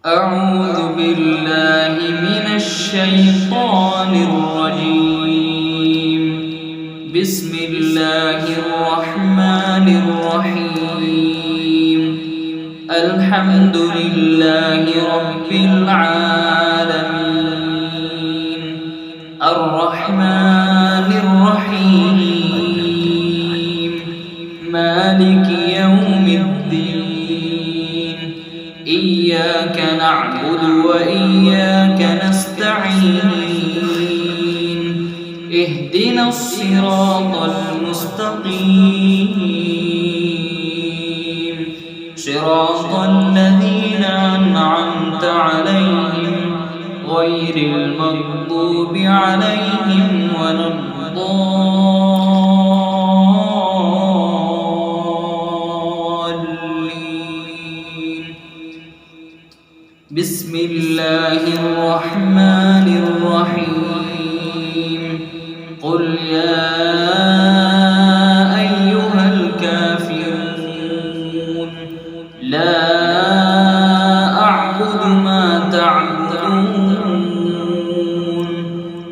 أعوذ بالله من الشيطان الرجيم. بسم الله الرحمن الرحيم. الحمد لله رب العالمين الرحمن الرحيم مالك يوم الدين. إياك نعبد وإياك نستعين. اهدنا الصراط المستقيم صراط الذين أنعمت عليهم غير المغضوب عليهم ولا الضالين. بسم الله الرحمن الرحيم. قل يا أيها الكافرون لا أعبد ما تعبدون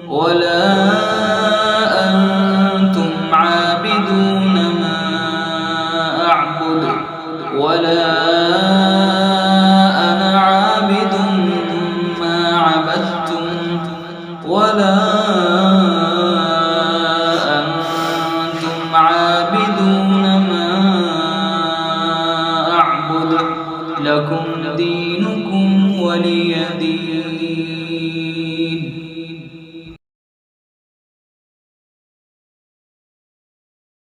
ولا أنتم عابدون ما أعبد ولا أنا عابد ما عبدتم ولا أنتم عابدون ما أعبد. لكم دينكم ولي دين.